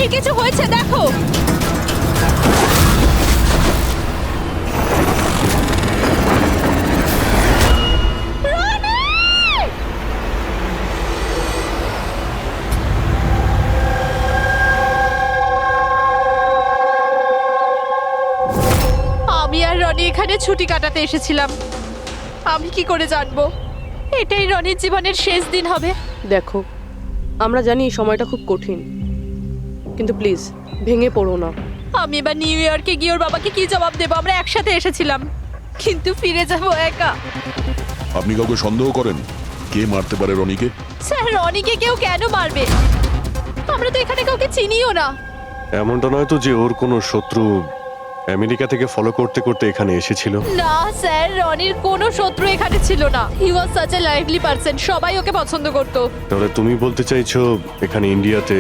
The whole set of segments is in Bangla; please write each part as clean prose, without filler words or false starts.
কি কিছু হয়েছে দেখো। আমি আর রনি এখানে ছুটি কাটাতে এসেছিলাম। আমি কি করে জানবো এটাই রনির জীবনের শেষ দিন হবে? দেখো, আমরা জানি এই সময়টা খুব কঠিন, কিন্তু প্লিজ ভেঙে পড়ো না। আমি এবার নিউ ইয়র্কে গিয়ে ওর বাবাকে কি জবাব দেবো? আমরা একসাথে এসেছিলাম, কিন্তু ফিরে যাবো একা। আপনি কাউকে সন্দেহ করেন কে মারতে পারে রনিকে? স্যার, রনিকে কেউ কেন মারবে? আমরা তো এখানে কাউকে চিনিও না। এমনটা নয় তো যে ওর কোনো শত্রু আমেরিকা থেকে ফলো করতে করতে এখানে এসেছিল? না স্যার, রনির কোনো শত্রু এখানে ছিল না। He was such a lively person, সবাই ওকে পছন্দ করতো। তাহলে তুমি বলতে চাইছো এখানে ইন্ডিয়াতে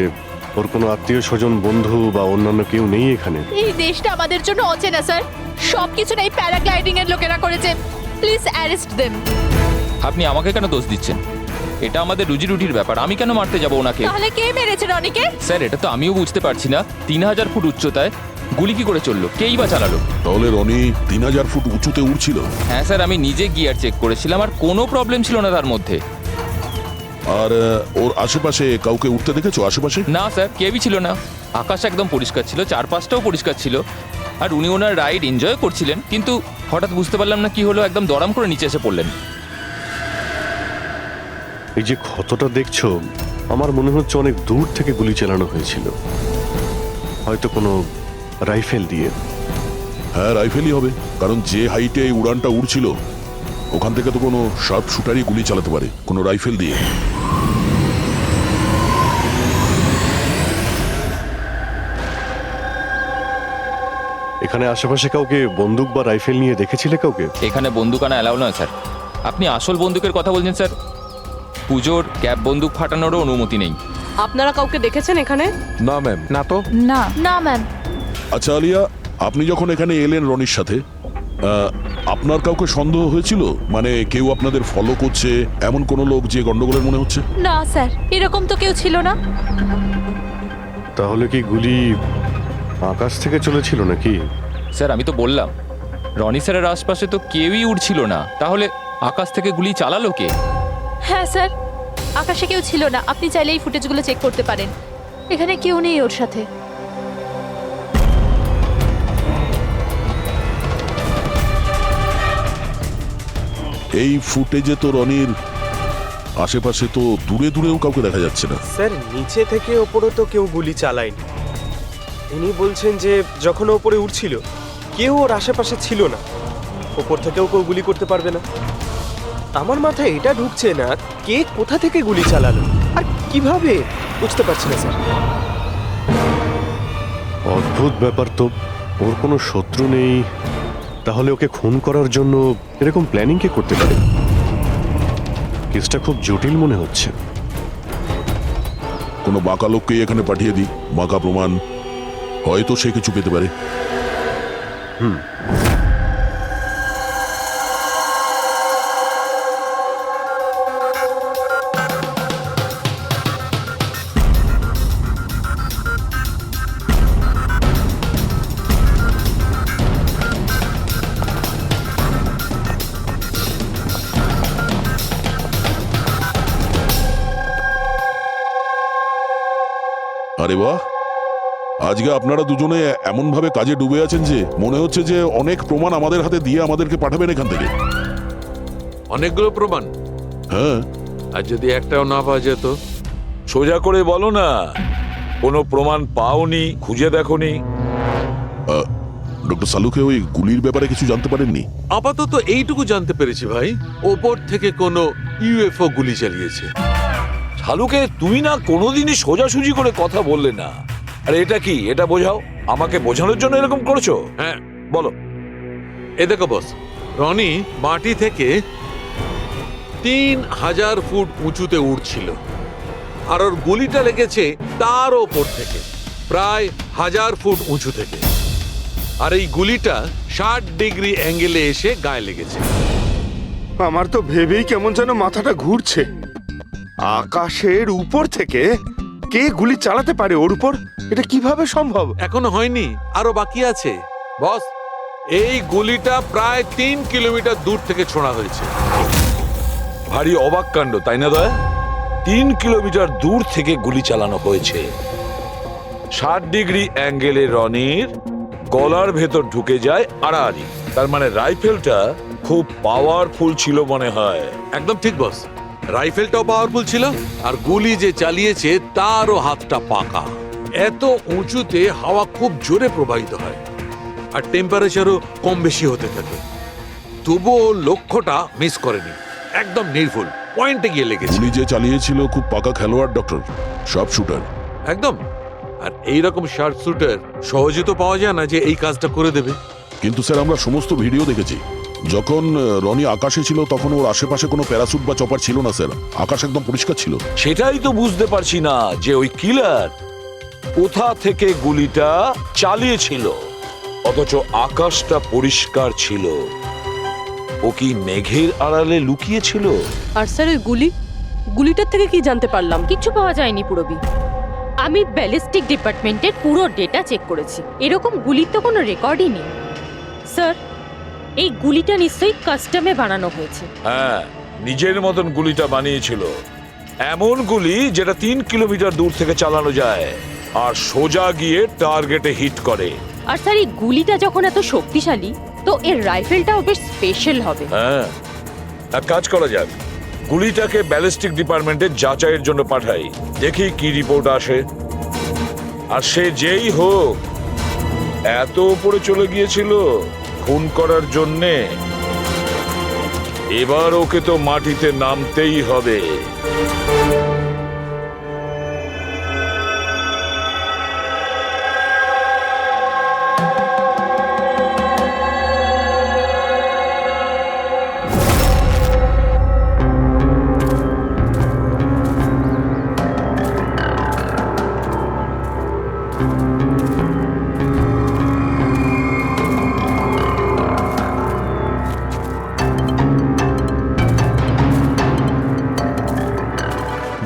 ওর কোনো আত্মীয় স্বজন, বন্ধু বা অন্যান্য কেউ নেই এখানে? এই দেশটা আমাদের জন্য অচেনা স্যার। সবকিছু এই প্যারাগ্লাইডিং এর লোকেরা করেছে। Please arrest them. আপনি আমাকে কেন দোষ দিচ্ছেন? এটা আমাদের রুজি রুটির ব্যাপার, আমি কেন মারতে যাব ওনাকে? তাহলে কে মেরেছে রনিকে? স্যার, এটা তো আমিও বুঝতে পারছি না। 3000 ফুট উচ্চতায় গুলি কি করে চললো? কেই বা চালালো? তাহলে রনি 3000 ফুট উঁচুতে উড়ছিল? হ্যাঁ স্যার, আমি নিজে গিয়ার চেক করেছিলাম আর কোনো প্রবলেম ছিল না তার মধ্যে। আর ওর আশেপাশে কাউকে উঠতে দেখেছো? আশেপাশে না স্যার, কেউই ছিল না। আকাশ একদম পরিষ্কার ছিল, চারপাশটাও পরিষ্কার ছিল, আর উনি ওনার রাইড এনজয় করছিলেন। কিন্তু হঠাৎ বুঝতে পারলাম না কি হলো, একদম দড়াম করে নিচে এসে পড়লেন। এই যে ক্ষতটা দেখছো, আমার মনে হচ্ছে অনেক দূর থেকে গুলি চালানো হয়েছিল, হয়তো কোনো রাইফেল দিয়ে। হ্যাঁ, রাইফেলই হবে, কারণ যে হাইটে এই উড়ানটা উড়ছিল ওখান থেকে তো কোনো শার্প শুটারই গুলি চালাতে পারে, কোনো রাইফেল দিয়ে। এখানে আশেপাশে কাউকে বন্দুক বা রাইফেল নিয়ে দেখেছিলে কাউকে? এখানে বন্দুক আনা অ্যালাউ নয় স্যার। আপনি আসল বন্দুকের কথা বলছেন স্যার? পুজোর ক্যাপ বন্দুক ফাটানোরও অনুমতি নেই। আপনারা কাউকে দেখেছেন এখানে? না ম্যাম, না তো। না না ম্যাম। আচ্ছা আলিয়া, আপনি যখন এখানে এলেন রনির সাথে, আপনার কাউকে সন্দেহ হয়েছিল? মানে কেউ আপনাদের ফলো করছে, এমন কোনো লোক যে গন্ডগোলের মনে হচ্ছে? না স্যার, এরকম তো কেউ ছিল না। তাহলে কি গুলি আকাশ থেকে চলেছিল নাকি? স্যার, আমি তো বললাম রনি স্যারের আশপাশে তো কেউই উড়ছিল না, তাহলে আকাশ থেকে গুলি চালালো কে? হ্যাঁ স্যার, আকাশে কেউ ছিল না। আপনি চাইলে এই ফুটেজগুলো চেক করতে পারেন। এখানে কেউ নেই ওর সাথে। এই ফুটেজে তো রনির আশেপাশে তো দূরে দূরেও কাউকে দেখা যাচ্ছে না। স্যার, নিচে থেকে ওপরে তো কেউ গুলি চালায়নি। ইনি বলছেন যে যখন ও ওপরে উঠছিল কেউ ওর আশেপাশে ছিল না, ওপর থেকেও কেউ গুলি করতে পারবে না। আমার মাথায় এটা ঢুকছে না কে কোথা থেকে গুলি চালালো আর কিভাবে, বুঝতে পারছি না স্যার। অদ্ভুত ব্যাপার তো, ওর কোনো শত্রু নেই, তাহলে ওকে খুন করার জন্য এরকম প্ল্যানিং কে করতে পারে? কেসটা খুব জটিল মনে হচ্ছে। কোনো বাঁকা লোককেই এখানে পাঠিয়ে দিই, বাঁকা প্রমাণ, হয়তো সে কিছু পেতে পারে। আরে বাহ, আজকে আপনারা দুজনে এমন ভাবে কাজে ডুবে আছেন যে মনে হচ্ছে যে অনেক প্রমাণ আমাদের হাতে দিয়ে আমাদেরকে পাঠাবেন এখান থেকে। অনেকগুলো প্রমাণ। হ্যাঁ, আর যদি একটাও না পাওয়া যেত? সোজা করে বলো না, কোনো প্রমাণ পাওনি, খুঁজে দেখোনি? ডক্টর সালুকে ওই গুলির ব্যাপারে কিছু জানতে পারেননি? আপাতত এইটুকু জানতে পেরেছি ভাই, ওপর থেকে কোনো ইউএফও গুলি চালিয়েছে। শালুকে, তুমি না কোনোদিনই সোজাসুজি করে কথা বললে না। আরে এটা কি, এটা বোঝাও। আমাকে বোঝানোর জন্য এরকম করছো? হ্যাঁ, বলো। এ দেখো বস, রনি মাটি থেকে 3000 ফুট উঁচুতে উঠছিল, আর ওর গুলিটা লেগেছে তার ওপর থেকে প্রায় 1000 ফুট উঁচু থেকে। আর এই গুলিটা 60 ডিগ্রি অ্যাঙ্গেলে এসে গায়ে লেগেছে। আমার তো ভেবেই কেমন যেন মাথাটা ঘুরছে। আকাশের উপর থেকে কে গুলি চালাতে পারে ওর উপর? এটা কিভাবে সম্ভব? এখনো হয়নি, আরো বাকি আছে বস। এই গুলিটা প্রায় 3 কিলোমিটার দূর থেকে ছোড়া হয়েছে। ভারী অবাক কাণ্ড, তাই না দয়া? 3 কিলোমিটার দূর থেকে গুলি চালানো হয়েছে। 60 ডিগ্রি অ্যাঙ্গেলে রনির গলার ভেতর ঢুকে যায় আড়াআড়ি। তার মানে রাইফেলটা খুব পাওয়ারফুল ছিল মনে হয়। একদম ঠিক বস, রাইফেলটাও পাওয়ারফুল ছিল, আর গুলি যে চালিয়েছে তারও হাতটা পাকা। এত উঁচুতে হাওয়া খুব জোরে প্রবাহিত হয়, আর টেম্পারেচারও কম বেশি হতে থাকে। তবুও লক্ষ্যটা মিস করেনি, একদম নির্ভুল পয়েন্টে গিয়ে লেগেছে। গুলি যে চালিয়েছিল খুব পাকা খেলোয়াড় ডক্টর, সব শুটার। একদম। আর এইরকম শার্প শুটার সহজে তো পাওয়া যায় না যে এই কাজটা করে দেবে। কিন্তু স্যার আমরা সমস্ত ভিডিও দেখেছি। যখন রনি আকাশে ছিল তখন ওর আশেপাশে কোনো প্যারাসুট বা চপার ছিল না স্যার, আকাশ একদম পরিষ্কার ছিল। সেটাই তো বুঝতে পারছি না যে ওই কিলার কোথা থেকে গুলিটা চালিয়েছিল, অথচ আকাশটা পরিষ্কার ছিল। ও কি মেঘের আড়ালে লুকিয়েছিল? আর স্যার ওই গুলিটার থেকে কি জানতে পারলাম? কিচ্ছু পাওয়া যায়নি পুরবি। আমি ব্যালিস্টিক ডিপার্টমেন্টের পুরো ডেটা চেক করেছি, এরকম গুলির তো কোনো রেকর্ডই নেই। স্যার, এই গুলিটা নিশ্চয়ই কাস্টমে বানানো হয়েছে। হ্যাঁ, নিজের মতন গুলিটা বানিয়েছিল। এমন গুলি যেটা 3 কিলোমিটার দূর থেকে চালানো যায় আর সোজা গিয়ে টার্গেটে হিট করে। আর স্যার, এই গুলিটা যখন এত শক্তিশালী, তো এর রাইফেলটাও বেশ স্পেশাল হবে। হ্যাঁ, এক কাজ করা যাক, গুলিটাকে ব্যালিস্টিক ডিপার্টমেন্টে যাচাইয়ের জন্য পাঠাই, দেখি কি রিপোর্ট আসে। আর সে যেই হোক, এত উপরে চলে গিয়েছিল খুন করার জন্যে, এবার ওকে তো মাটিতে নামতেই হবে।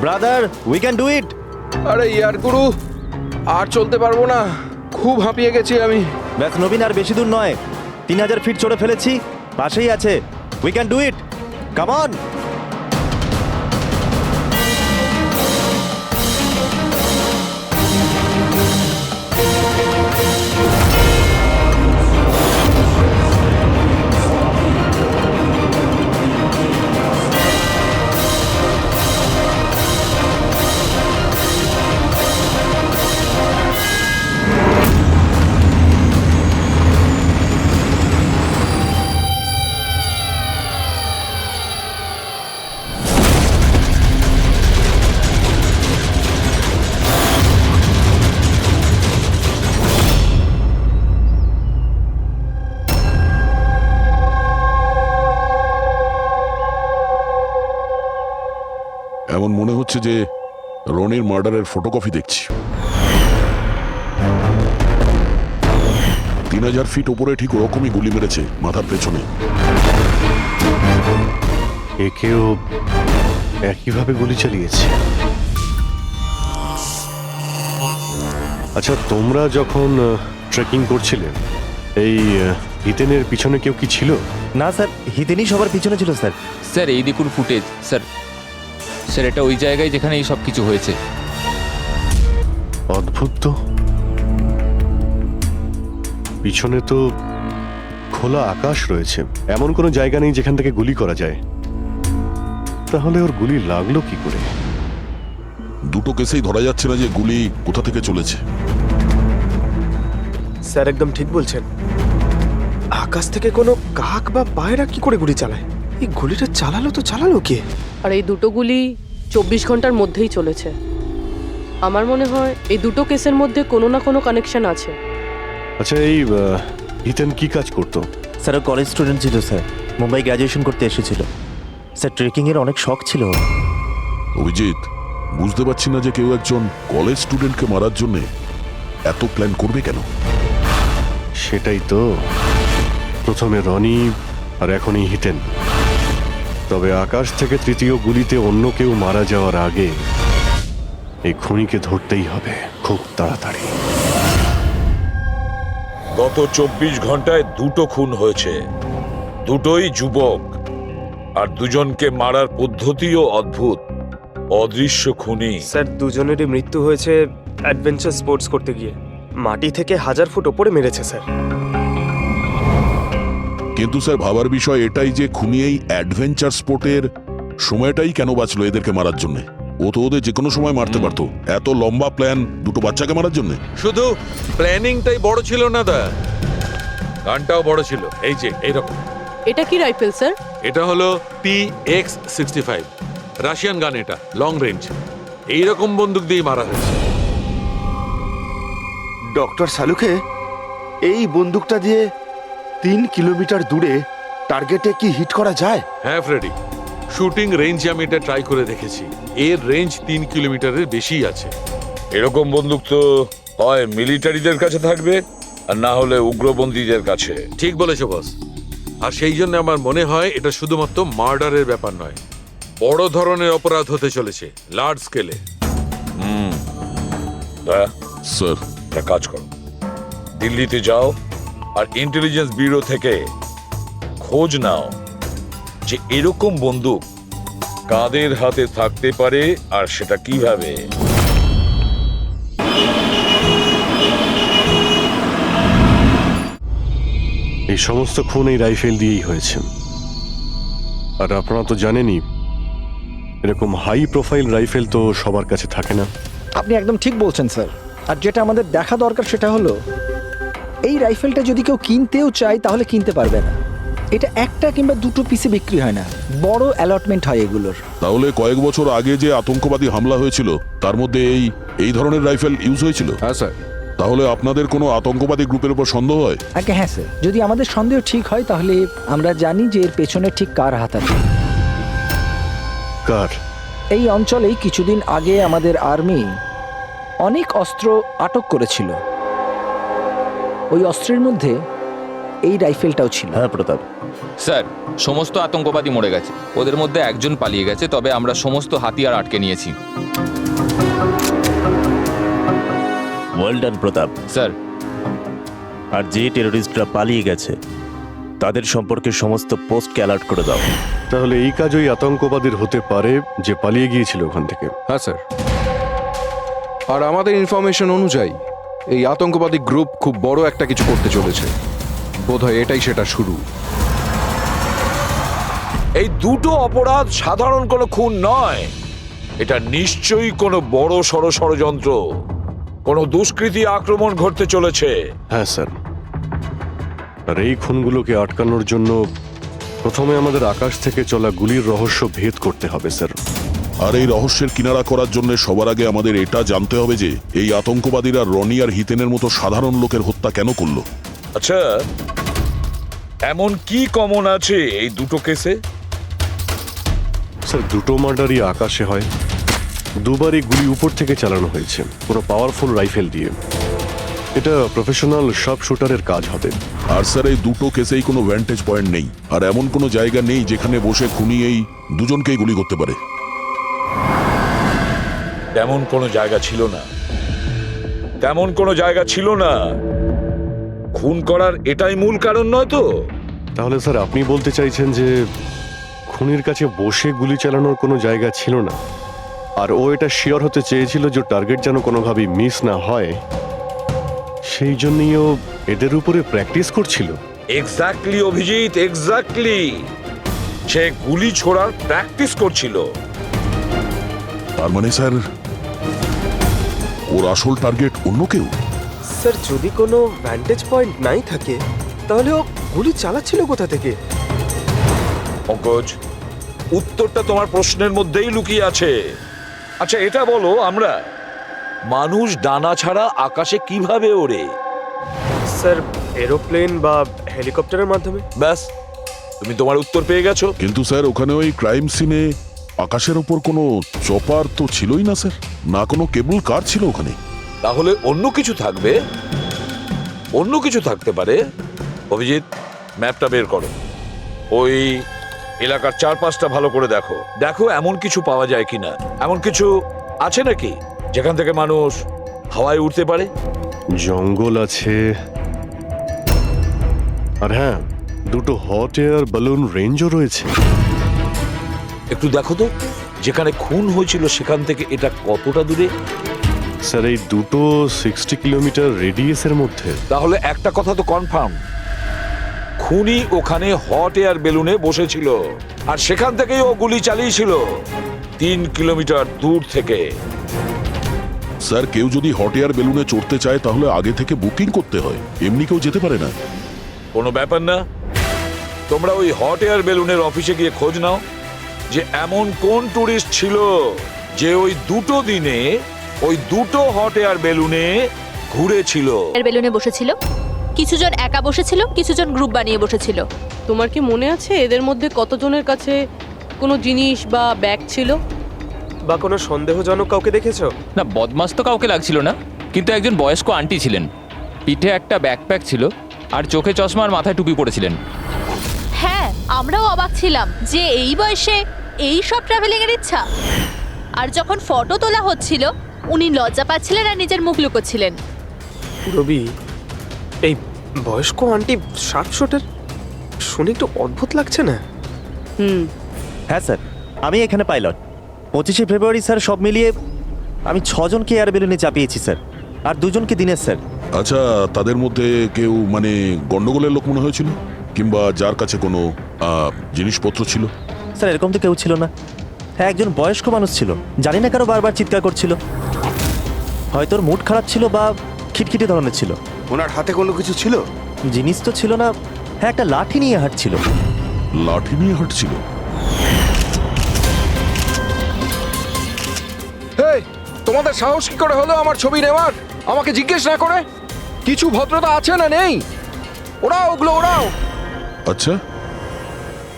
ব্রাদার, উই ক্যান ডু ইট। আরে ইয়ার গুরু, আর চলতে পারবো না, খুব হাঁপিয়ে গেছি আমি। ব্যাস নবীন, আর বেশি দূর নয়, 3000 ফিট চড়ে ফেলেছি, পাশেই আছে। We can do it, come on. এমন মনে হচ্ছে যে রনির মার্ডারের ফটোকপি দেখছি। 3000 ফিট ওপরে ঠিক ওরকমই গুলি মেরেছে, মাথার পেছনে। একেও একইভাবে গুলি চালিয়েছে। আচ্ছা, তোমরা যখন ট্রেকিং করছিলে, এই হিতেনের পিছনে কেউ কি ছিল? না স্যার, হিতেনই সবার পিছনে ছিল স্যার। স্যার, এই দেখুন ফুটেজ। স্যার, স্যার এটা ওই জায়গায় যেখানে এই সব কিছু হয়েছে। অদ্ভুত তো, পিছনে তো খোলা আকাশ রয়েছে, এমন কোনো জায়গা নেই যেখান থেকে গুলি করা যায়। তাহলে ওর গুলি লাগলো কি করে? দুটো কেসেই ধরা যাচ্ছে না যে গুলি কোথা থেকে চলেছে। স্যার একদম ঠিক বলছেন। আকাশ থেকে কোনো কাক বা পায়রা কি করে গুলি চালায়? এই গুলিটা চালালো কে? আর এই দুটো গুলি 24 ঘন্টার মধ্যেই চলেছে। আমার মনে হয় এই দুটো কেসের মধ্যে কোনো না কোনো কানেকশন আছে। আচ্ছা, এই হিতেন কি কাজ করতো? স্যার ও কলেজ স্টুডেন্ট ছিল স্যার, মুম্বাই গ্র্যাজুয়েশন করতে এসেছিল স্যার। ট্রেকিং এর অনেক শখ ছিল। অভিজিৎ, বুঝতে পারছি না যে কেউ একজন কলেজ স্টুডেন্টকে মারার জন্য এত প্ল্যান করবে কেন। সেটাই তো, প্রথমে রনি আর এখনই হিতেন। তবে আকাশ থেকে তৃতীয় গুলিতে অন্য কেউ মারা যাওয়ার আগে এই খুনিকে ধরতেই হবে খুব তাড়াতাড়ি। গত 24 ঘন্টায় 2টো খুন হয়েছে, দুটোই যুবক, আর দুজনকে মারার পদ্ধতিও অদ্ভুত। অদৃশ্য খুনি। স্যার দুজনেরই মৃত্যু হয়েছে অ্যাডভেঞ্চার স্পোর্টস করতে গিয়ে। মাটি থেকে 1000 ফুট ওপরে মেরেছে স্যার। কিন্তু স্যার ভাবার বিষয় এটাই যে খুনি এই অ্যাডভেঞ্চার স্পোর্টের সময়টাই কেন বাঁচলো এদেরকে মারার জন্য? ও তো ওদের যে কোনো সময় মারতে পারতো। এত লম্বা প্ল্যান দুটো বাচ্চাকে মারার জন্য? শুধু প্ল্যানিংটাই বড় ছিল না দা, গানটাও বড় ছিল। এই যে এইরকম, এটা কি রাইফেল স্যার? এটা হলো PX-65 রাশিয়ান গান, এটা লং রেঞ্জ। এইরকম বন্দুক দিয়ে মারা হয়েছে। ডক্টর সালুকে, এই বন্দুকটা দিয়ে 3 কিলোমিটার দূরে টার্গেটে কি হিট করা যায়? হ্যাঁ ফ্রেডি, শুটিং রেঞ্জে আমি এটা ট্রাই করে দেখেছি। এর রেঞ্জ 3 কিলোমিটারের বেশি আছে। এরকম বন্দুক তো হয় মিলিটারিদের কাছে থাকবে, আর না হলে উগ্রপন্থীদের কাছে। ঠিক বলেছো বস। আর সেই জন্য আমার মনে হয় এটা শুধুমাত্র মার্ডারের ব্যাপার নয়, বড় ধরনের অপরাধ হতে চলেছে, লার্জ স্কেলে। স্যার একটা কাজ করো, দিল্লিতে যাও আর ইন্টেলিজেন্স ব্যুরো থেকে খোঁজ নাও যে এরকম বন্দুক কাদের হাতে থাকতে পারে আর সেটা কিভাবে। এই সমস্ত খুন এই রাইফেল দিয়েই হয়েছে। আর আপনারা তো জানেনই, এরকম হাই প্রোফাইল রাইফেল তো সবার কাছে থাকে না। আপনি একদম ঠিক বলছেন স্যার। আর যেটা আমাদের দেখা দরকার সেটা হলো এই রাইফেলটা যদি কেউ কিনতেও চায় তাহলে কিনতে পারবে না। এটা একটা কিংবা দুটো পিসে বিক্রি হয় না, বড় অ্যালটমেন্ট হয় এগুলোর। তাহলে কয়েক বছর আগে যে আতঙ্কবাদী হামলা হয়েছিল তার মধ্যে এই ধরনের রাইফেল ইউজ হয়েছিল? হ্যাঁ স্যার। তাহলে আপনাদের কোনো আতঙ্কবাদী গ্রুপের উপর সন্দেহ হয়? আগে হ্যাঁ স্যার, যদি আমাদের সন্দেহ ঠিক হয় তাহলে আমরা জানি যে এর পেছনে ঠিক কার হাত আছে। কার? এই অঞ্চলেই কিছুদিন আগে আমাদের আর্মি অনেক অস্ত্র আটক করেছিল। ওই অস্ত্রের মধ্যে এই রাইফেলটাও ছিল। হ্যাঁ প্রতাপ, স্যার, সমস্ত আতঙ্কবাদী মরে গেছে, ওদের মধ্যে একজন পালিয়ে গেছে, তবে আমরা সমস্ত হাতিয়ার আটকে নিয়েছি। ওয়েল ডান প্রতাপ। স্যার, আর যে টেররিস্টরা পালিয়ে গেছে তাদের সম্পর্কে সমস্ত পোস্টকে অ্যালার্ট করে দাও। তাহলে এই কাজ ওই আতঙ্কবাদীর হতে পারে যে পালিয়ে গিয়েছিল ওখান থেকে। হ্যাঁ স্যার। আর আমাদের ইনফরমেশন অনুযায়ী এই আতঙ্কবাদী গ্রুপ খুব বড় একটা কিছু করতে চলেছে। বোধহয় এটাই সেটা শুরু। এই দুটো অপরাধ সাধারণ কোনো খুন নয়, এটা নিশ্চয়ই কোনো বড় সড় ষড়যন্ত্র, কোনো দুষ্কৃতী আক্রমণ ঘটতে চলেছে। হ্যাঁ স্যার। আর এই খুনগুলোকে আটকানোর জন্য প্রথমে আমাদের আকাশ থেকে চলা গুলির রহস্য ভেদ করতে হবে স্যার। আর এই রহস্যের কিনারা করার জন্য সবার আগে আমাদের এটা জানতে হবে যে এই আতঙ্কবাদীরা রনি আর হিতেনের মতো সাধারণ লোকের হত্যা কেন করলো। আচ্ছা, এমন কি কমন আছে এই দুটো কেসে? স্যার, দুটো মার্ডারই আকাশে হয়, দুবারই গুলি উপর থেকে চালানো হয়েছে পুরো পাওয়ারফুল রাইফেল দিয়ে। এটা প্রফেশনাল সব শুটারের কাজ হবে। আর স্যার এই দুটো কেসেই কোনো ভ্যান্টেজ পয়েন্ট নেই, আর এমন কোনো জায়গা নেই যেখানে বসে খুনি এই দুজনকেই গুলি করতে পারে। তেমন কোনো জায়গা ছিল না, তেমন কোনো জায়গা ছিল না। খুন করার এটাই মূল কারণ নয় তো? তাহলে স্যার আপনি বলতে চাইছেন যে খুনির কাছে বসে গুলি চালানোর কোনো জায়গা ছিল না, আর ও এটা শিওর হতে চেয়েছিল যে টার্গেট যেন কোনোভাবেই মিস না হয়, সেই জন্যই ও এদের উপরে প্র্যাকটিস করছিল। Exactly Abhijit, exactly. সে গুলি ছোড়ার প্র্যাকটিস করছিল। তার মানে স্যার ওর আসল টার্গেট অন্য কেউ? স্যার যদি কোনো ভ্যান্টেজ পয়েন্ট নাই থাকে তাহলে ও গুলি চালাচ্ছিল কোথা থেকে? পঙ্কজ, উত্তরটা তোমার প্রশ্নের মধ্যেই লুকিয়ে আছে। আচ্ছা এটা বলো, আমরা মানুষ ডানা ছাড়া আকাশে কিভাবে ওড়ে? স্যার এরোপ্লেন বা হেলিকপ্টারের মাধ্যমে। ব্যাস, তুমি তোমার উত্তর পেয়ে গেছো। কিন্তু স্যার ওখানে ওই ক্রাইম সিনে আকাশের ওপর কোনো চপার তো ছিলই না স্যার, না কোনো কেবল কার ছিল ওখানে। তাহলে অন্য কিছু থাকবে, অন্য কিছু থাকতে পারে। অভিজিৎ, ম্যাপটা বের করো, ওই এলাকার চারপাশটা ভালো করে দেখো, দেখো এমন কিছু পাওয়া যায় কিনা, এমন কিছু আছে নাকি যেখান থেকে মানুষ হাওয়ায় উঠতে পারে? জঙ্গল আছে, আর হ্যাঁ, দুটো হট এয়ার বালুন রেঞ্জও রয়েছে। একটু দেখো তো, যেখানে খুন হয়েছিল সেখান থেকে এটা কতটা দূরে? স্যার, এই দুটো 60 কিলোমিটার রেডিয়াসের মধ্যে। তাহলে একটা কথা তো কনফার্ম, খুনি ওখানে হট এয়ার বেলুনে বসেছিল আর সেখান থেকেই ও গুলি চালিয়েছিল 3 কিলোমিটার দূর থেকে। স্যার, কেউ যদি হট এয়ার বেলুনে চড়তে চায় তাহলে আগে থেকে বুকিং করতে হয়, এমনি কেউ যেতে পারে না। কোনো ব্যাপার না, তোমরা ওই হট এয়ার বেলুনের অফিসে গিয়ে খোঁজ নাও যে এমন কোন টুরিস্ট ছিল যে ওই দুটো দিনে ওই দুটো হট এয়ার বেলুনে ঘুরেছিল। বেলুনে বসেছিল, কিছুজন একা বসেছিল, কিছুজন গ্রুপ বানিয়ে বসেছিল। তোমার কি মনে আছে এদের মধ্যে কতজনের কাছে কোনো জিনিস বা ব্যাগ ছিল? বা কোনো সন্দেহজনক কাউকে দেখেছো? না, বদমাস তো কাউকে লাগছিল না, কিন্তু একজন বয়স্ক আন্টি ছিলেন, পিঠে একটা ব্যাকপ্যাক ছিল আর চোখে চশমা আর মাথায় টুপি পরেছিলেন। হ্যাঁ, আমরাও অবাক ছিলাম যে এই বয়সে এই সব ট্রাভেলিং এর ইচ্ছা। আর যখন ফটো তোলা হচ্ছিল উনি লজ্জা পাচ্ছিলেন আর নিজের মুখ লুকোচ্ছিলেন। রবি, এই বয়স্ক আন্টি শার্ট শুটের শুনে একটু অদ্ভুত লাগছে না? হ্যাঁ স্যার, আমি এখানে পাইলট। 25শে ফেব্রুয়ারি স্যার সব মিলিয়ে আমি 6 জনকে এয়ার বেলুনে চাপিয়েছি স্যার, আর 2 জনকে দিনের স্যার। আচ্ছা, তাদের মধ্যে কেউ মানে গন্ডগোলের লোক মনে হয়েছিল, কিংবা যার কাছে কোনো জিনিসপত্র ছিল? স্যার এরকম তো কেউ ছিল না। হ্যাঁ, একজন বয়স্ক মানুষ ছিল, জানি না কারো বারবার চিৎকার করছিল, হয়তো ওর মুড খারাপ ছিল বা খিটখিটে ধরনের ছিল। ওনার হাতে কোনো কিছু ছিল? জিনিস তো ছিল না। হ্যাঁ, একটা লাঠি নিয়ে হাঁটছিল। লাঠি নিয়ে হাঁটছিল? এই, তোমাদের সাহস কি করে হলো আমার ছবি নেওয়ার, আমাকে জিজ্ঞেস না করে? কিছু ভদ্রতা আছে না নেই? ওরাও ওগুলো ওরাও। আচ্ছা,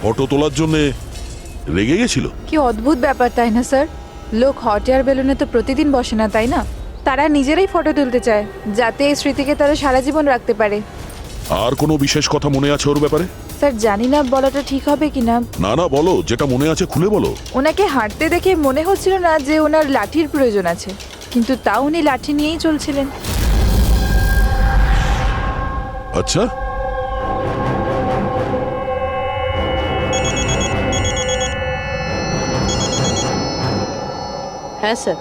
ফটো তোলার জন্য রেগে গেছিল? কি অদ্ভুত ব্যাপার, তাই না স্যার? লোক হট এয়ার বেলুনে তো প্রতিদিন বসে না, তাই না? তারা নিজেরাই ফটো তুলতে চায় যাতে এই স্মৃতিকে তারা সারা জীবন রাখতে পারে। আর কোনো বিশেষ কথা মনে আছে ওর ব্যাপারে? স্যার জানি না বলাটা ঠিক হবে কিনা। না না, বলো, যেটা মনে আছে খুলে বলো। ওনাকে হাঁটতে দেখে মনে হচ্ছিল না যে ওনার লাঠির প্রয়োজন আছে, কিন্তু তাও উনি লাঠি নিয়েই চলছিলেন। আচ্ছা, হ্যাঁ স্যার।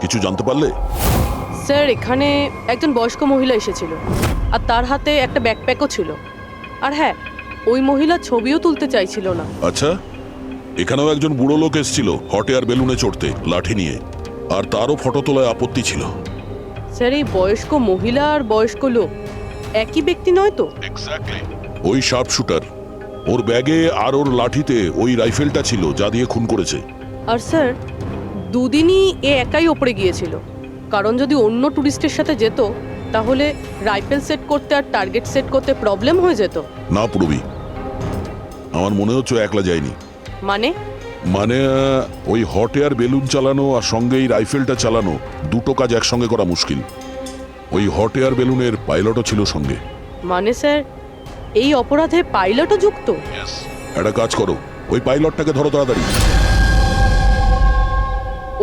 কিছু জানতে পারলে? স্যার, এখানে একজন বয়স্ক মহিলা এসেছিল আর তার হাতে একটা ব্যাকপ্যাকও ছিল। আর হ্যাঁ, ওই মহিলা ছবিও তুলতে চাইছিল না। আচ্ছা, এখানেও একজন বুড়ো লোক এসেছিল হট এয়ার বেলুনে চড়তে লাঠি নিয়ে, আর তারও ফটো তোলায় আপত্তি ছিল। স্যার, এই বয়স্ক মহিলা আর বয়স্ক লোক একই ব্যক্তি নয় তো? ওই শার্প শুটার, ওর ব্যাগে আর ওর লাঠিতে ওই রাইফেলটা ছিল যা দিয়ে খুন করেছে। আর স্যার, দুদিনই এ একাই ওপরে গিয়েছিল, কারণ যদি অন্য টুরিস্টের সাথে যেত তাহলে রাইফেল সেট করতে আর টার্গেট সেট করতে প্রবলেম হয়ে যেত। না পূর্বী, আমার মনে হচ্ছে একলা যায়নি। মানে ওই হট এয়ার বেলুন চালানো আর সঙ্গে এই রাইফেলটা চালানো, দুটো কাজ একসঙ্গে করা মুশকিল। ওই হট এয়ার বেলুনের পাইলটও ছিল সঙ্গে। মানে স্যার, এই অপরাধে পাইলটও যুক্ত? একটা কাজ করো, ওই পাইলটটাকে ধরো তাড়াতাড়ি।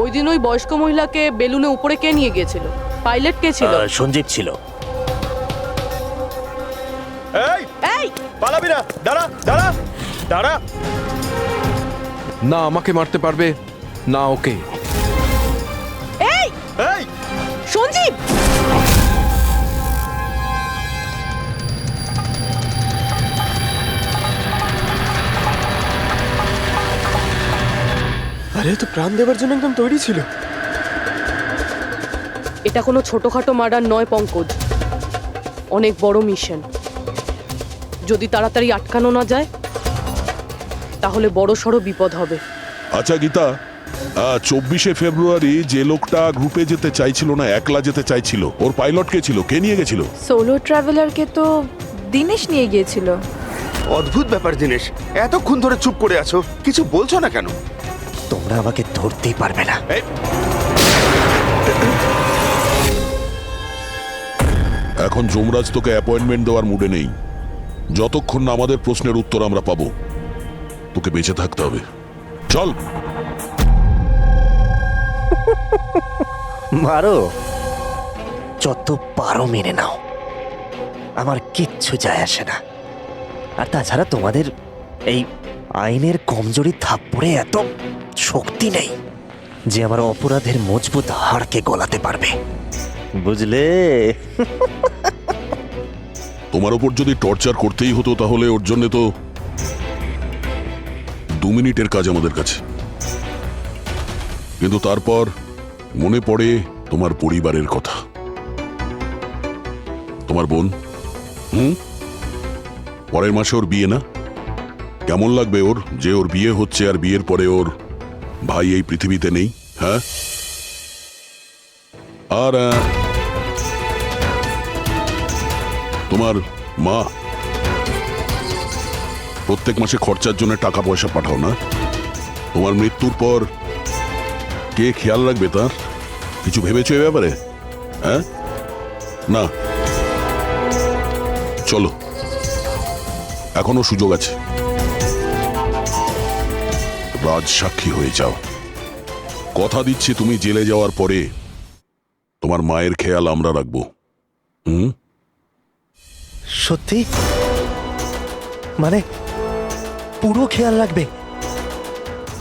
ওই দিন ওই বয়স্ক মহিলাকে বেলুনে উপরে কে নিয়ে গিয়েছিল? পাইলট কে ছিল? সঞ্জীব ছিল। এই এই পালাবি না, দাঁড়া দাঁড়া দাঁড়া। না আমাকে মারতে পারবে না ওকে। এই এই সঞ্জীব! আরে তো প্রাণ দেওয়ার জন্য একদম তৈরি ছিল। এটা কোনো ছোটখাটো মার্ডার নয় পঙ্কজ, অনেক বড় মিশন। যদি তাড়াতাড়ি আটকানো না যায় তাহলে বড় সড়ো বিপদ হবে। আচ্ছা গীতা, 24শে ফেব্রুয়ারি যে লোকটা গ্রুপে যেতে চাইছিল না, একলা যেতে চাইছিল, ওর পাইলট কে ছিল? কে নিয়ে গেছিল? সোলো ট্রাভেলারকে তো দিনেশ নিয়ে গিয়েছিল। অদ্ভুত ব্যাপার দিনেশ, এতক্ষণ ধরে চুপ করে আছো, কিছু বলছো না কেন? তোমরা আমাকে ধরতেই পারবে না। এখন যমরাজ তোকে অ্যাপয়েন্টমেন্ট দেওয়ার মুডে নেই। যতক্ষণ না আমাদের প্রশ্নের উত্তর আমরা পাবো, তোকে বেঁচে থাকতে হবে। চল। মারো, যত পারো মেনে নাও, আমার কিচ্ছু যায় আসে না। আর তাছাড়া তোমাদের এই আইনের কমজোরি থাপ্পড়ে এত শক্তি নেই যে আমার অপরাধের মজবুত হাড়কে গলাতে পারবে, বুঝলে? তোমার ওপর যদি টর্চার করতেই হতো তাহলে ওর জন্য তো 2 মিনিটের কাজ আমাদের কাছে। কিন্তু তারপর মনে পড়ে তোমার পরিবারের কথা, তোমার বোন। পরের মাসে ওর বিয়ে না? কেমন লাগবে ওর যে ওর বিয়ে হচ্ছে আর বিয়ের পরে ওর ভাই এই পৃথিবীতে নেই? হ্যাঁ, আর তোমার মা প্রত্যেক মাসে খরচার জন্য টাকা পয়সা পাঠাও না? তোমার মৃত্যুর পর কে খেয়াল রাখবে তার? কিছু ভেবেছো এ ব্যাপারে? হ্যাঁ, না। চলো, এখনো সুযোগ আছে, রাজ সাক্ষী হয়ে যাও। কথা দিচ্ছি তুমি জেলে যাওয়ার পরে তোমার মায়ের খেয়াল আমরা রাখবো। সত্যি? মানে পুরো খেয়াল রাখবে?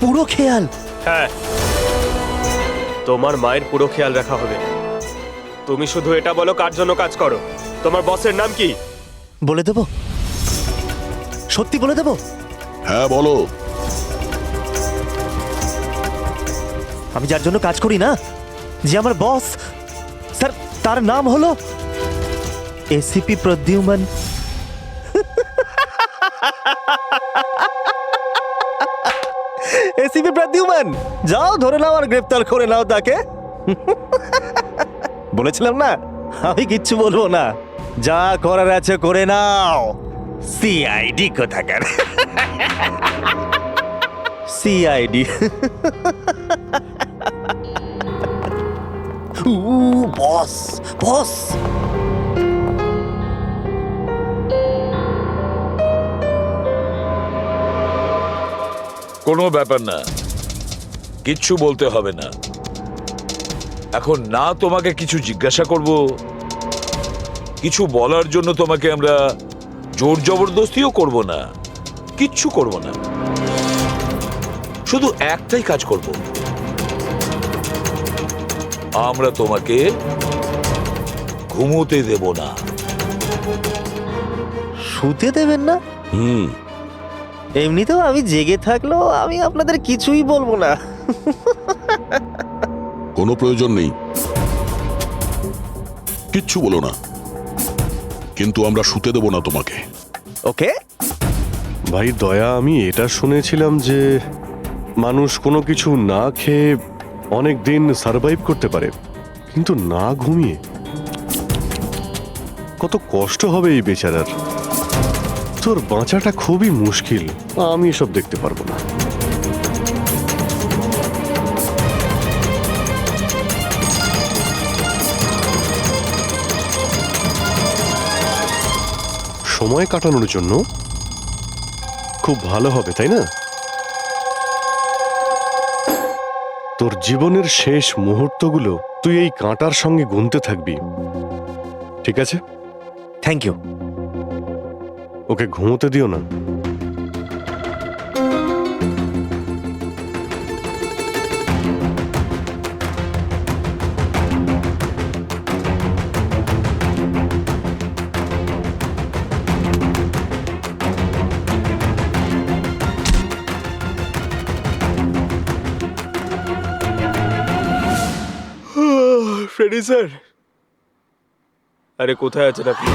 পুরো খেয়াল? হ্যাঁ, তোমার মায়ের পুরো খেয়াল রাখা হবে। তুমি শুধু এটা বলো কার জন্য কাজ করো, তোমার বসের নাম কি? বলে দেবো? সত্যি বলে দেবো? হ্যাঁ, বলো। আমি যার জন্য কাজ করি না, যে আমার বস স্যার, তার নাম হলো এসিপি প্রদ্যুম্ন। এসিপি প্রদ্যুম্ন, যাও ধরে নাও আর গ্রেফতার করে নাও তাকে। বলেছিলাম না আমি কিচ্ছু বলবো না, যা করার আছে করে নাও। সিআইডি কোথাকার, সিআইডি। বস বস, কোনো ব্যাপার না, কিচ্ছু বলতে হবে না। এখন না তোমাকে কিছু জিজ্ঞাসা করব, কিছু বলার জন্য তোমাকে আমরা জোর জবরদস্তিও করব না, কিচ্ছু করব না। শুধু একটাই কাজ করব, আমরা তোমাকে ঘুমোতে দেব না। শুতে দেবেন না? এমনিতেও আমি জেগে থাকলেও আমি আপনাদের কিছুই বলবো না। কোনো প্রয়োজন নেই, কিচ্ছু বলো না, কিন্তু আমরা শুতে দেব না তোমাকে। ওকে ভাই দয়া, আমি এটা শুনেছিলাম যে মানুষ কোনো কিছু না খেয়ে অনেক দিন সার্ভাইভ করতে পারে, কিন্তু না ঘুমিয়ে কত কষ্ট হবে এই বেচারার। তোর বাঁচাটা খুবই মুশকিল, আমি এসব দেখতে পারবো না। সময় কাটানোর জন্য খুব ভালো হবে, তাই না? তোর জীবনের শেষ মুহূর্তগুলো তুই এই কাঁটার সঙ্গে গুনতে থাকবি, ঠিক আছে? Thank you. ওকে ঘুমোতে দিও না। ফ্রেডি স্যার, আরে কোথায় আছেন আপনি?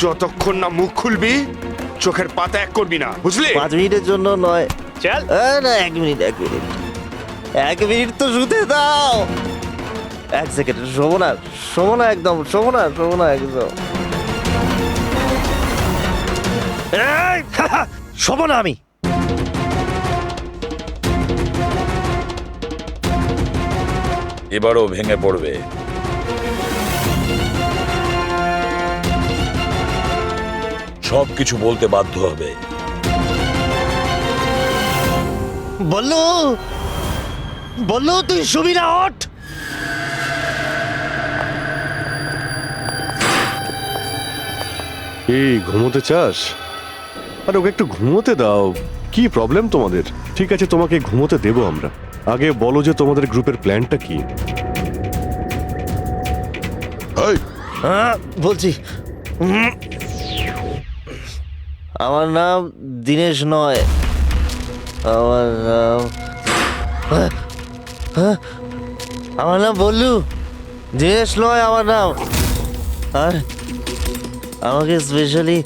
যতক্ষণ না মুখ খুলবি চোখের পাতা এক করবি না, বুঝলি? 5 মিনিটের জন্য নয়। চল না, 1 মিনিট 1 মিনিট তো শুতে দাও। 1 সেকেন্ড, শোবো না একদম, শোবো না একদম। এই, শোবো না আমি। এবারও ভেঙে পড়বে। সব কিছু বলতে বাধ্য হবে। বললু, বললু তুই শুবি না, ওঠ। এই ঘুমোতে চাস? আরে ওকে একটু ঘুমোতে দাও। কি প্রবলেম তোমাদের? ঠিক আছে, তোমাকে ঘুমোতে দেবো আমরা। আগে বলো যে তোমাদের গ্রুপের প্ল্যানটা কি? এই, হ্যাঁ বলছি। আমার নাম দীনেশ নয়, আমার নাম আমার নাম বললু। দীনেশ নয় আমার নাম। আর আমাকে স্পেশালি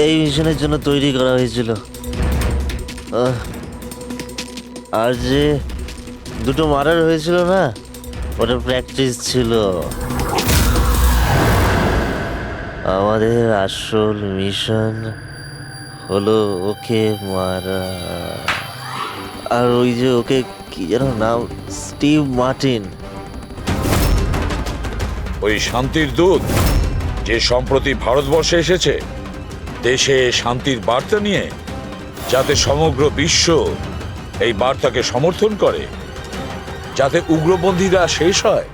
এই মিশনের জন্য তৈরি করা হয়েছিল। আর যে দুটো মার্ডার হয়েছিল না, ওটা প্র্যাকটিস ছিল। আমাদের আসল মিশন হলো ওকে মারা। আর ওই যে ওকে কি যেন নাম, স্টিভ মার্টিন। ওই শান্তির দূত যে সম্প্রতি ভারতবর্ষে এসেছে দেশে শান্তির বার্তা নিয়ে, যাতে সমগ্র বিশ্ব এই বার্তাকে সমর্থন করে, যাতে উগ্রপন্থীরা শেষ হয়।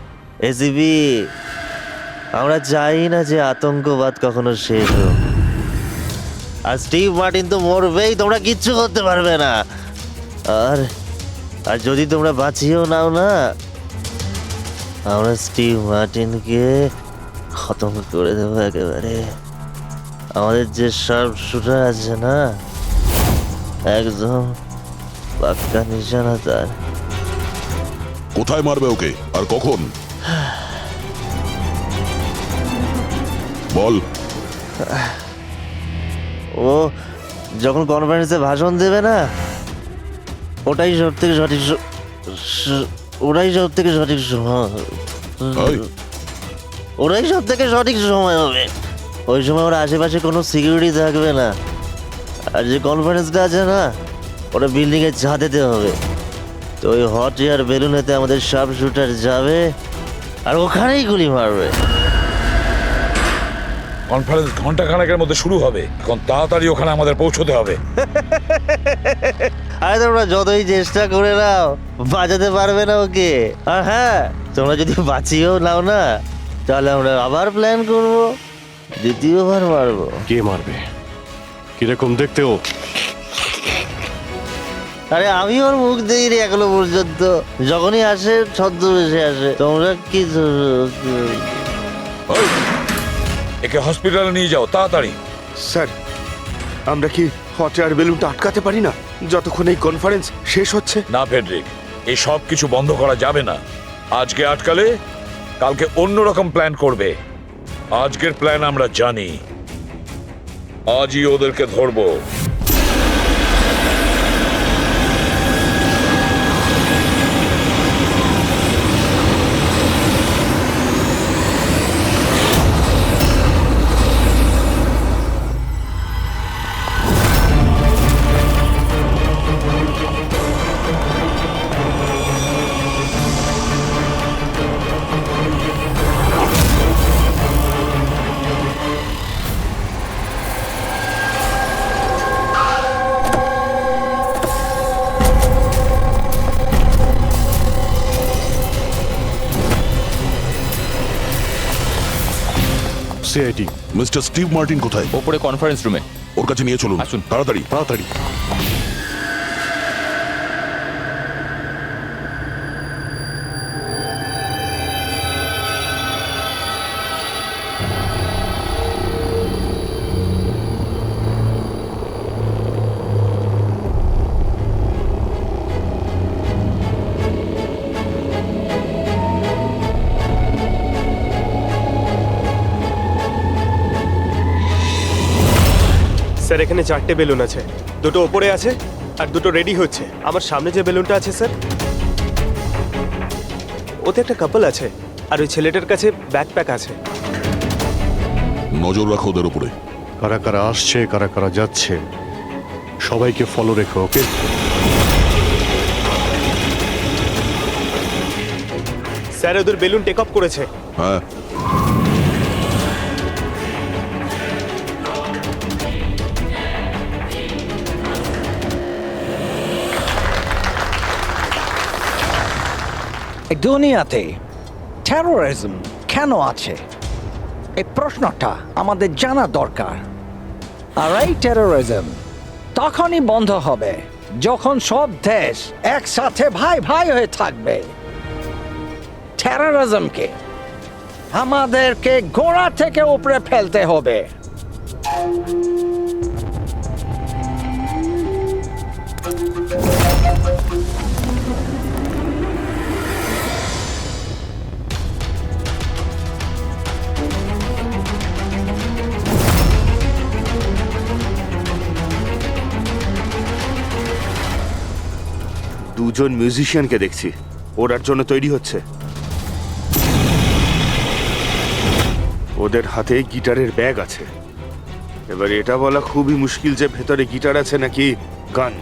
এসিবি, আমরা চাই না যে আতঙ্কবাদ কখনো শেষ হোক। আর স্টিভ মার্টিন তো মরবেই, তোমরা কিচ্ছু করতে পারবে না। আর আর যদি তোমরা বাঁচিয়েও নাও না, আমরা স্টিভ মার্টিনকে খতম করে দেবো একেবারে। আমাদের যে শার্প শুটার আছে না, একদম পাক্কা নিশানা তার। কোথায় মারবে ওকে আর কখন? বল। ও যখন কনফারেন্সে ভাষণ দেবে না, ওটাই সব থেকে সঠিক ওটাই সব থেকে সঠিক সময়। ওটাই সব থেকে সঠিক সময় হবে। ওই সময় ওর আশেপাশে কোনো সিকিউরিটি থাকবে না। আর যে কনফারেন্সটা আছে না, ওটা বিল্ডিং এর ছাদেতে হবে। তো ওই হট এয়ার বেলুনেতে আমাদের সাব শুটার যাবে আর ওখানেই গুলি মারবে। কনফারেন্স ঘন্টা খানেকের মধ্যে শুরু হবে। এখন তাড়াতাড়ি ওখানে আমাদের পৌঁছতে হবে। আরে তোমরা যতই চেষ্টা করে নাও, বাঁচাতে পারবে না ওকে। আর হ্যাঁ, তোমরা যদি বাঁচিয়েও নাও না, তাহলে আমরা আবার প্ল্যান করব, দ্বিতীয়বার মারবো। কে মারবে? কিরকম দেখতে ও? আরে আমি ওর মুখ দেই রে এখনো পর্যন্ত। যখনই আসে ছদ্মবেশে আসে। তোমরা কি একে হসপিটালে নিয়ে যাও তাড়াতাড়ি। স্যার, আমরা কি হট এয়ার বেলুনটা আটকাতে পারি না যতক্ষণ এই কনফারেন্স শেষ হচ্ছে? না ফেডরিক, এই সব কিছু বন্ধ করা যাবে না। আজকে আটকালে কালকে অন্যরকম প্ল্যান করবে। আজকের প্ল্যান আমরা জানি, আজই ওদেরকে ধরবো। সিআইটি। মিস্টার স্টিভ মার্টিন কোথায়? ওপরে কনফারেন্স রুমে। ওর কাছে নিয়ে চলুন। আসুন। তাড়াতাড়ি। তাড়াতাড়ি। স্যার, এখানে 4টে বেলুন আছে। দুটো ওপরে আছে আর দুটো রেডি হচ্ছে। আমার সামনে যে বেলুনটা আছে স্যার, ওতে একটা কাপল আছে। আর ওই ছেলেটার কাছে ব্যাকপ্যাক আছে। নজর রাখো ওদের উপরে। কারা কারা আসছে কারা কারা যাচ্ছে সবাইকে ফলো রেখো, ওকে? স্যার ওদের বেলুন টেক অফ করেছে। হ্যাঁ, এই দুনিয়াতে টেরোরিজম কেন আছে এই প্রশ্নটা আমাদের জানা দরকার। আর এই টেরোরিজম তখনই বন্ধ হবে যখন সব দেশ একসাথে ভাই ভাই হয়ে থাকবে। টেরোরিজমকে আমাদেরকে গোড়া থেকে উপরে ফেলতে হবে। দুজন মিউজিশিয়ানকে দেখছি, ওরার জন্য তৈরি হচ্ছে। ওদের হাতে গিটারের ব্যাগ আছে। এবার এটা বলা খুবই মুশকিল যে ভেতরে গিটার আছে নাকি গান।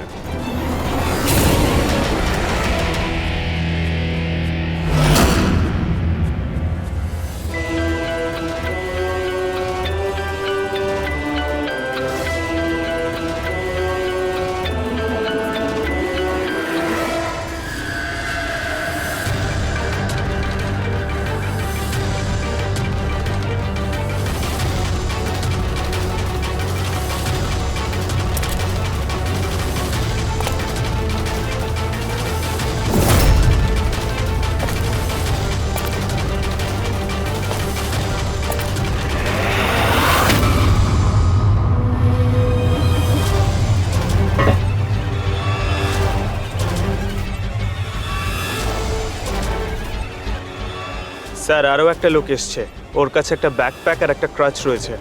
স্যার আরও একটা লোক এসছে, ওর কাছে একটা ব্যাকপ্যাক আর একটা ক্রাচ রয়েছে।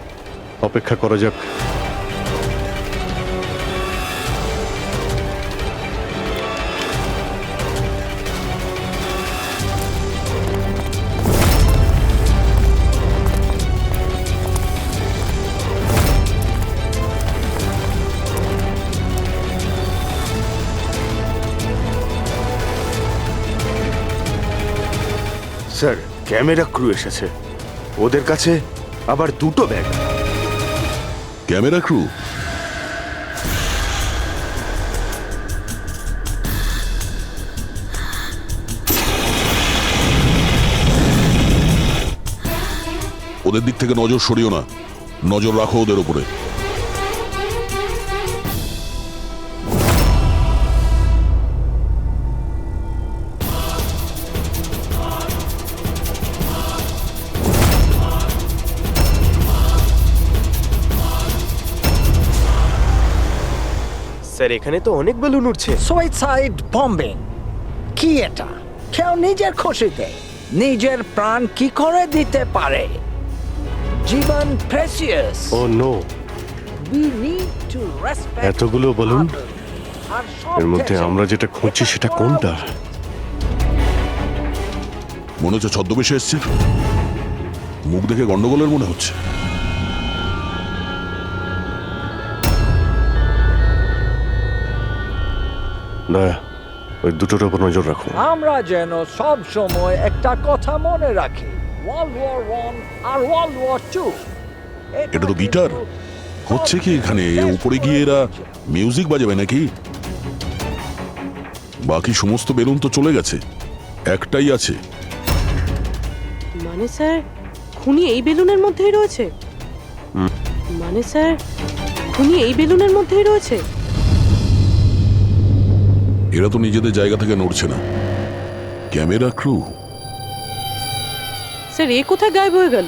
অপেক্ষা করা যাক। স্যার ক্যামেরা ক্রু এসেছে, ওদের কাছে আবার দুটো ব্যাগ। Camera crew? ওদের দিক থেকে নজর সরিও না, নজর রাখো ওদের উপরে। স্যার এখানে তো অনেক বেলুন উঠছে। সুইসাইড বম্বিং কি এটা? কেউ নিজের খুশিতে নিজের প্রাণ কি করে দিতে পারে? জীবন precious. Oh no, We need to respect এতগুলো বলুন, others. আর সব এর মধ্যে দেশে আমরা যেটা খুঁজছি এটা সেটা করা কোনটা? উচিত। মনে হচ্ছে ছদ্মবেশে এসছে, মুখ দেখে গন্ডগোলের মনে হচ্ছে। দয়া, ওই দুটোর উপর নজর রাখো। আমরা যেন সব সময় একটা কথা মনে রাখি, ওয়ার্ল্ড ওয়ার 1 আর ওয়ার্ল্ড ওয়ার 2। এটা তো গিটার। হচ্ছে কি এখানে? উপরে গিয়ে এরা মিউজিক বাজাবে নাকি? বাকি সমস্ত বেলুন তো চলে গেছে, একটাই আছে। মানে স্যার খুনি এই বেলুনের মধ্যেই রয়েছে? মানে স্যার খুনি এই বেলুনের মধ্যেই রয়েছে? এরা তো নিজেদের জায়গা থেকে নড়ছে না। Camera crew? স্যার এ কোথায় গায়েব হয়ে গেল?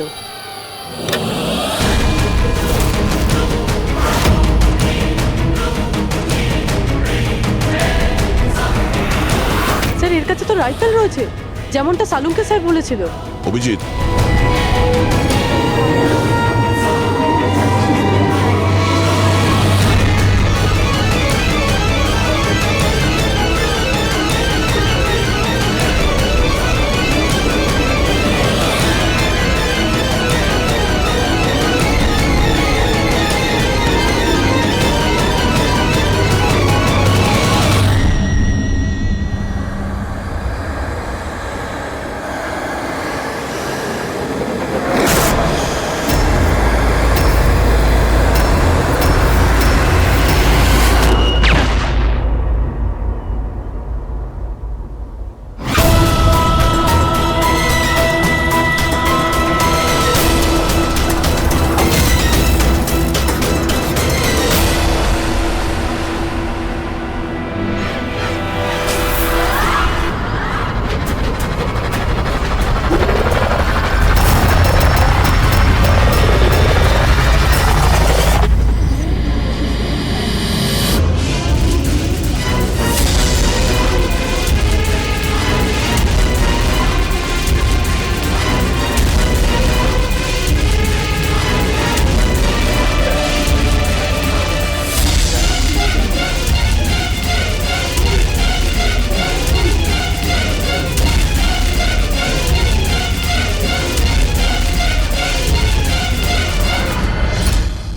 স্যার এর কাছে তো রাইফেল রয়েছে, যেমনটা সালুমকে স্যার বলেছিল। Abhijit,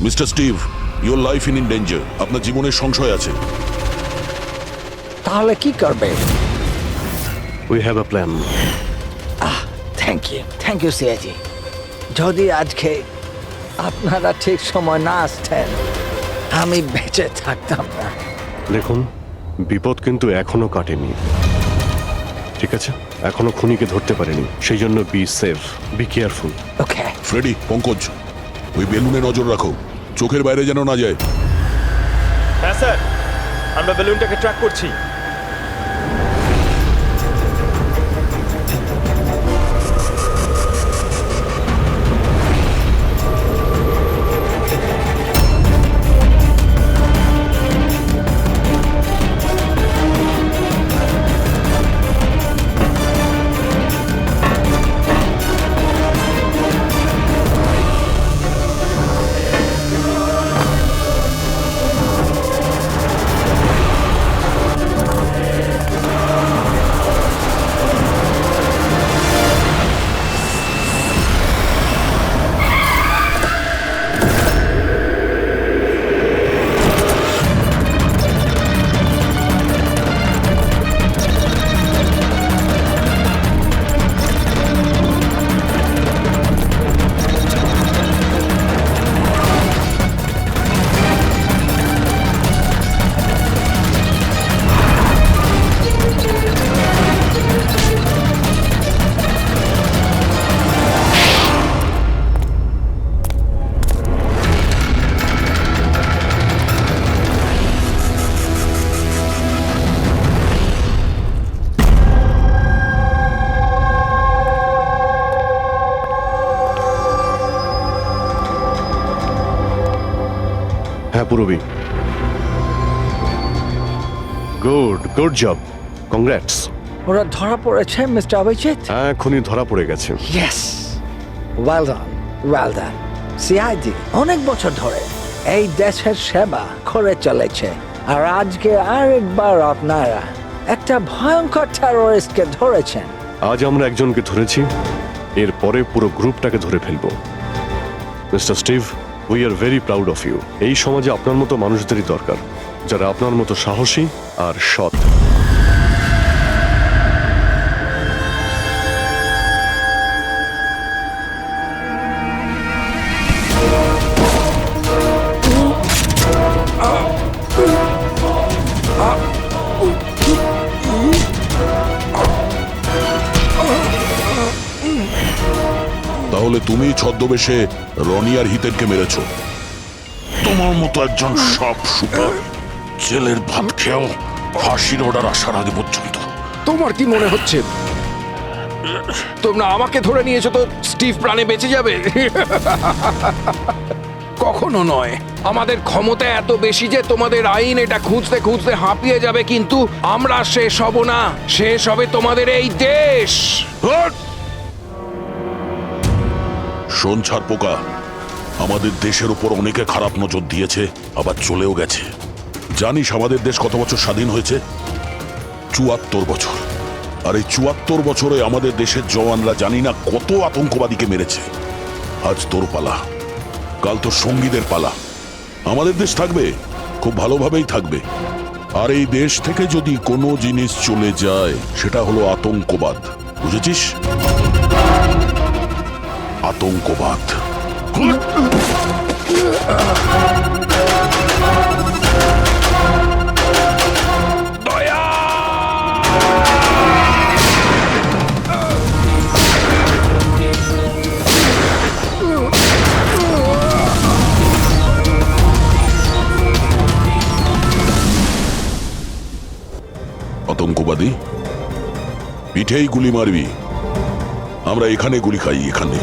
mister Steve, your life in danger. আপনার জীবনের সংশয় আছে। তাহলে কি করবে? We have a plan. Thank you সিয়াজি। যদি আজকে আপনারা ঠিক সময় না আসতেন আমি বেঁচে থাকতাম না। দেখুন, বিপদ কিন্তু এখনো কাটেনি, ঠিক আছে? এখনো খুনিকে ধরতে পারেনি, সেই জন্য be safe, be careful. Okay Freddie, Pankaj, ওই বেলুনে নজর রাখো, চোখের বাইরে যেন না যায়। হ্যাঁ স্যার, আমরা বেলুনটাকে ট্র্যাক করছি। হ্যাঁ পুরবি, গুড জব, কংগ্রাটস। ওরা ধরা পড়েছে মিস্টার অভিজিৎ? হ্যাঁ, খুনি ধরা পড়ে গেছে। Yes, well done. সিআইডি অনেক বছর ধরে এই দেশের সেবা করে চলেছে, আর আজকে আরেকবার আপনারা একটা ভয়ঙ্কর টেররিস্টকে ধরেছেন। আজ আমরা একজনকে ধরেছি, এরপরে পুরো গ্রুপটাকে ধরে ফেলবো। Mister Steve, we are very proud of you. এই সমাজে আপনার মতো মানুষদেরই দরকার, যারা আপনার মতো সাহসী আর সৎ। তাহলে তুমি ছদ্মবেশে রনি আর হিতেনকে মেরেছ? তোমার মতো একজন সব সুপার জেলের ভাত খেয়েও ফাঁসির অর্ডার আসার আগে পর্যন্ত। তোমার কি মনে হচ্ছে তোমরা আমাকে ধরে নিয়েছো তো স্টিভ প্রাণে বেঁচে যাবে? কখনো নয়। আমাদের ক্ষমতা এত বেশি যে তোমাদের আইন এটা খুঁজতে খুঁজতে হাঁপিয়ে যাবে, কিন্তু আমরা শেষ হব না। শেষ হবে তোমাদের এই দেশ। শোন ছাড় পোকা, আমাদের দেশের উপর অনেকে খারাপ নজর দিয়েছে, আবার চলেও গেছে। জানিস আমাদের দেশ কত বছর স্বাধীন হয়েছে? ৭৪ বছর। আর এই ৭৪ বছরে আমাদের দেশের জওয়ানরা জানি না কত আতঙ্কবাদীকে মেরেছে। আজ তোর পালা, কাল তোর সঙ্গীদের পালা। আমাদের দেশ থাকবে, খুব ভালোভাবেই থাকবে। আর এই দেশ থেকে যদি কোনো জিনিস চলে যায়, সেটা হলো আতঙ্কবাদ। বুঝেছিস? আতঙ্কবাদ। আতঙ্কবাদী পিঠেই গুলি মারবি, আমরা এখানে গুলি খাই, এখানে।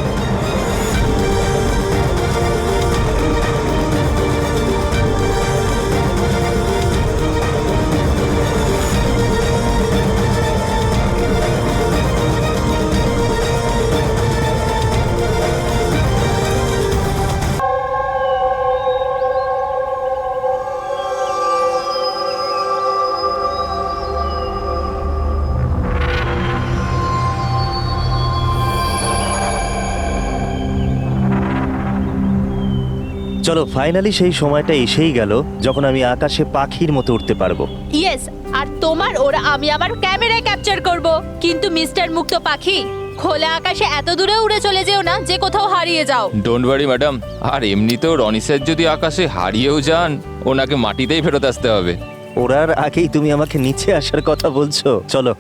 চলো ফাইনালি সেই সময়টা এসেই গেল যখন আমি আকাশে পাখির মতো উঠতে পারবো। ইয়েস, আর তোমার ওরা আমি আমার ক্যামেরায় ক্যাপচার করব। কিন্তু মিস্টার মুক্ত পাখি, খোলা আকাশে এত দূরে উড়ে চলে যেও না যে কোথাও হারিয়ে যাও। Don't worry madam. আর এমনিতেও রনি স্যার যদি আকাশে হারিয়েও যান, ওনাকে মাটিতেই ফেরত আসতে হবে। ওরার আগেই তুমি আমাকে নিচে আসার কথা বলছো। চলো,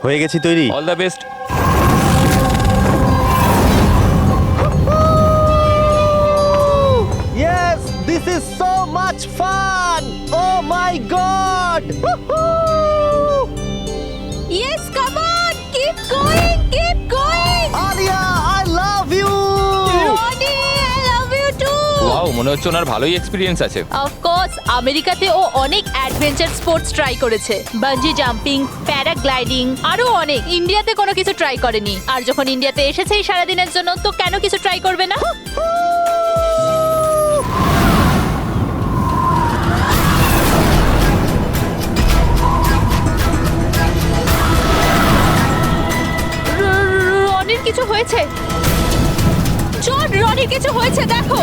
হয়ে গেছি তৈরি। All the best. Yes, this is so much fun! Oh my god! Yes, come on, keep going, keep going. Alia, I love you! Rony, I love you too. Wow, মনে হচ্ছে ওনার ভালোই এক্সপিরিয়েন্স আছে। অফ কোর্স, আমেরিকাতে ও অনেক অ্যাডভেঞ্চার স্পোর্টস ট্রাই করেছে, বাঞ্জি জাম্পিং, প্যারাগ্লাইডিং, আরো অনেক। ইন্ডিয়াতে কোনো কিছু ট্রাই করেনি, আর যখন ইন্ডিয়াতে এসেছে এই সারাদিনের জন্য, তো কেন কিছু ট্রাই করবে না? রনির কিছু হয়েছে। জন, রনির কিছু হয়েছে, দেখো।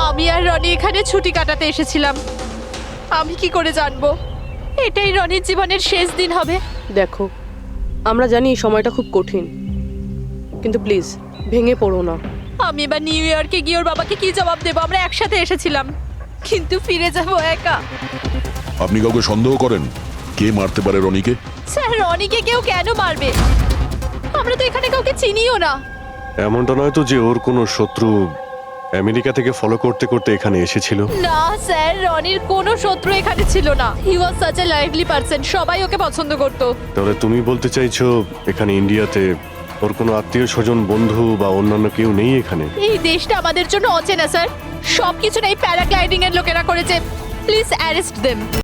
আমি আর রনি এখানে ছুটি কাটাতে এসেছিলাম। আমি কি করে জানবো এটাই রনির জীবনের শেষ দিন হবে? দেখো, আমরা জানি এই সময়টা খুব কঠিন, কিন্তু প্লিজ ভেঙে পড়ো না। আমি এবার নিউ ইয়র্কে গিয়ে ওর বাবাকে কি জবাব দেবো? আমরা একসাথে এসেছিলাম, কিন্তু ফিরে যাব একা। আপনি কাউকে সন্দেহ করেন কে মারতে পারে রনিকে? স্যার, রনিকে কেউ কেন মারবে? আমরা তো এখানে কাউকে চিনিও না। এমনটা নয় তো যে ওর কোনো শত্রু আমেরিকা থেকে ফলো করতে করতে এখানে এসেছিল? না স্যার, রনির কোনো শত্রু এখানে ছিল না। He was such a lively person, সবাই ওকে পছন্দ করতো। তাহলে তুমি বলতে চাইছো এখানে ইন্ডিয়াতে ওর কোনো আত্মীয় স্বজন, বন্ধু বা অন্যান্য কেউ নেই এখানে? এই দেশটা আমাদের জন্য অচেনা স্যার। সবকিছু এই প্যারাগ্লাইডিং এর লোকেরা করেছে। Please arrest them.